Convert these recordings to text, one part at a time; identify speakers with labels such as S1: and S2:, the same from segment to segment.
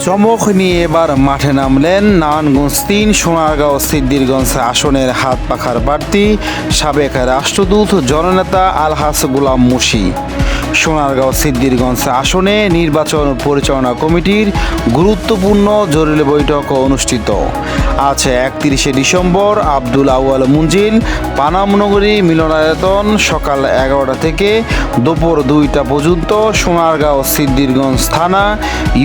S1: চমক নিয়ে এবার মাঠে নামলেন নারায়ণগঞ্জ ৩ সোনারগাঁও সিদ্ধিরগঞ্জ আসনের হাত পাখার প্রার্থী সাবেক রাষ্ট্রদূত জননেতা আলহাজ গোলাম মুশি। সোনারগাঁও সিদ্ধিরগঞ্জ আসনে নির্বাচন পরিচালনা কমিটির গুরুত্বপূর্ণ জরুরি বৈঠক অনুষ্ঠিত। আজ ৩১শে ডিসেম্বর আব্দুল আউয়াল মঞ্জিল পানামনগরী মিলনায়তন সকাল ১১টা থেকে দুপুর ২টা পর্যন্ত সোনারগাঁও সিদ্ধিরগঞ্জ থানা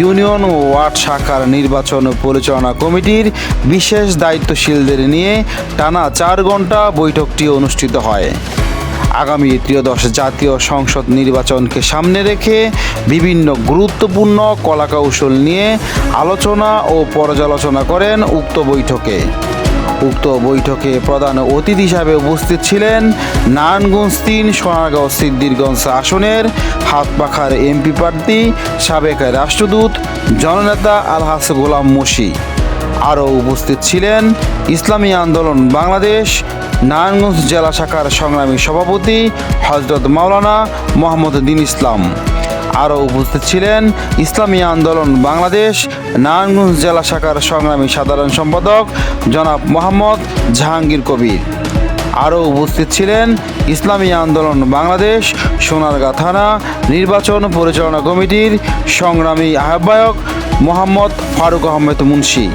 S1: ইউনিয়ন ও ওয়ার্ড শাখার নির্বাচন পরিচালনা কমিটির বিশেষ দায়িত্বশীলদের নিয়ে টানা ৪ ঘণ্টা বৈঠকটি অনুষ্ঠিত হয়। আগামী ত্রয়োদশ জাতীয় সংসদ নির্বাচনকে সামনে রেখে বিভিন্ন গুরুত্বপূর্ণ কলাকৌশল নিয়ে আলোচনা ও পর্যালোচনা করেন উক্ত বৈঠকে প্রধান অতিথি হিসাবে উপস্থিত ছিলেন নারায়ণগঞ্জ ৩ সোনারগাঁও সিদ্ধিরগঞ্জ আসনের হাত পাখার এমপি প্রার্থী সাবেক রাষ্ট্রদূত জননেতা আলহাজ গোলাম মুশি। আরও উপস্থিত ছিলেন ইসলামী আন্দোলন বাংলাদেশ নারায়ণগঞ্জ জেলা শাখার সংগ্রামী সভাপতি হযরত মাওলানা মোহাম্মদ দীন ইসলাম। আরও উপস্থিত ছিলেন ইসলামী আন্দোলন বাংলাদেশ নারায়ণগঞ্জ জেলা শাখার সংগ্রামী সাধারণ সম্পাদক জনাব মোহাম্মদ জাহাঙ্গীর কবির। আরও উপস্থিত ছিলেন ইসলামী আন্দোলন বাংলাদেশ সোনারগাঁ থানা নির্বাচন পরিচালনা কমিটির সংগ্রামী আহ্বায়ক মোহাম্মদ ফারুক আহমেদ মুন্সি।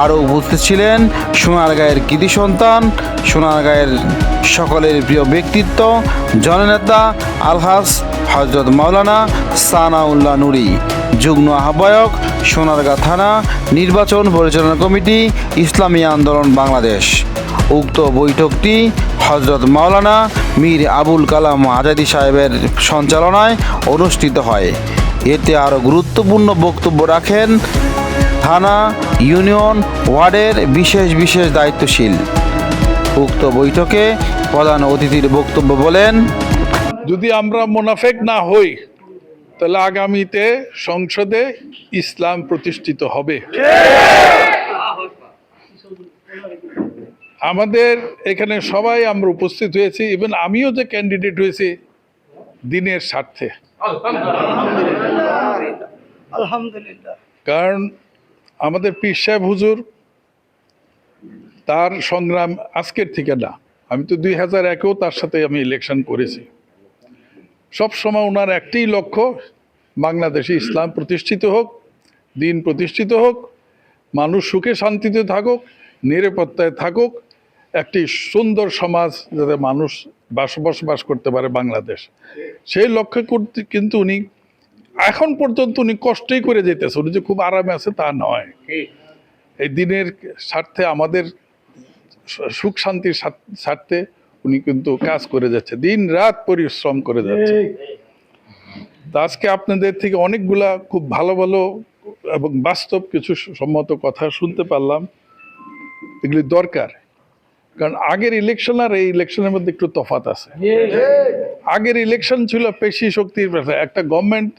S1: আরও উপস্থিত ছিলেন সোনারগাঁয়ের কৃতি সন্তান, সোনারগাঁয়ের সকলের প্রিয় ব্যক্তিত্ব জননেতা আলহাজ হযরত মাওলানা সানাউল্লাহ নুরি, যুগ্ম আহ্বায়ক সোনারগাঁ থানা নির্বাচন পরিচালনা কমিটি ইসলামী আন্দোলন বাংলাদেশ। উক্ত বৈঠকটি হযরত মাওলানা মীর আবুল কালাম আজাদী সাহেবের সঞ্চালনায় অনুষ্ঠিত হয়। এতে আরও গুরুত্বপূর্ণ বক্তব্য রাখেন থানা, ইউনিয়ন, ওয়ার্ডের বিশেষ দায়িত্বশীল। উক্ত বৈঠকে প্রধান অতিথির বক্তব্য বলেন,
S2: যদি আমরা মুনাফেক না হই তাহলে আগামীতে সংসদে ইসলাম প্রতিষ্ঠিত হবে। আমাদের এখানে সবাই আমরা উপস্থিত হয়েছি, ইভেন আমিও যে ক্যান্ডিডেট হয়েছি দিনের স্বার্থে।
S3: আলহামদুলিল্লাহ।
S2: কারণ আমাদের পীর সাহেব হুজুর তার সংগ্রাম আজকের থেকে না, আমি তো 2001-এও তার সাথে আমি ইলেকশন করেছি। সবসময় ওনার একটাই লক্ষ্য, বাংলাদেশে ইসলাম প্রতিষ্ঠিত হোক, দিন প্রতিষ্ঠিত হোক, মানুষ সুখে শান্তিতে থাকুক, নিরাপত্তায় থাকুক, একটি সুন্দর সমাজ যাতে মানুষ বসবাস করতে পারে বাংলাদেশ। সেই লক্ষ্যে করতে কিন্তু উনি এখন পর্যন্ত উনি কষ্টই করে যেতেছে, উনি যে খুব আরামে আছে তা নয়। এই দিনের স্বার্থে, আমাদের সুখ শান্তির স্বার্থে উনি কিন্তু কাজ করে যাচ্ছে, দিন রাত পরিশ্রম করে যাচ্ছে। তা আজকে আপনাদের থেকে অনেকগুলা খুব ভালো এবং বাস্তব কিছু সম্মত কথা শুনতে পারলাম। এগুলি দরকার, কারণ আগের ইলেকশন আর এই ইলেকশনের মধ্যে একটু তফাৎ আছে। আগের ইলেকশন ছিল পেশি শক্তির ব্যাপার, একটা গভর্নমেন্ট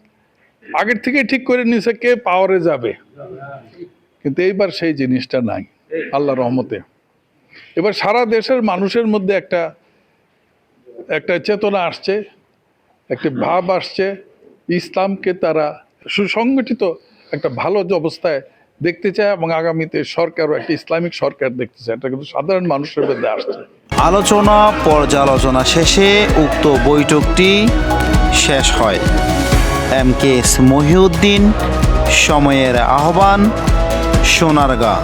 S2: আগের থেকে ঠিক করে নিয়েছে কে পাওয়ারে যাবে, কিন্তু এইবার সেই জিনিসটা নাই আল্লাহর রহমতে। এবার সারা দেশের মানুষের মধ্যে একটা চেতনা আসছে, একটা ভাব আসছে, ইসলামকে তারা সুসংগঠিত একটা ভালো অবস্থায় দেখতে চায় এবং আগামীতে সরকারও একটা ইসলামিক সরকার দেখতে চায়। এটা কিন্তু সাধারণ মানুষের মধ্যে আসছে।
S1: আলোচনা পর্যালোচনা শেষে উক্ত বৈঠকটি শেষ হয়। MKS মহিউদ্দিন, সময়ের আহ্বান, সোনারগাঁ।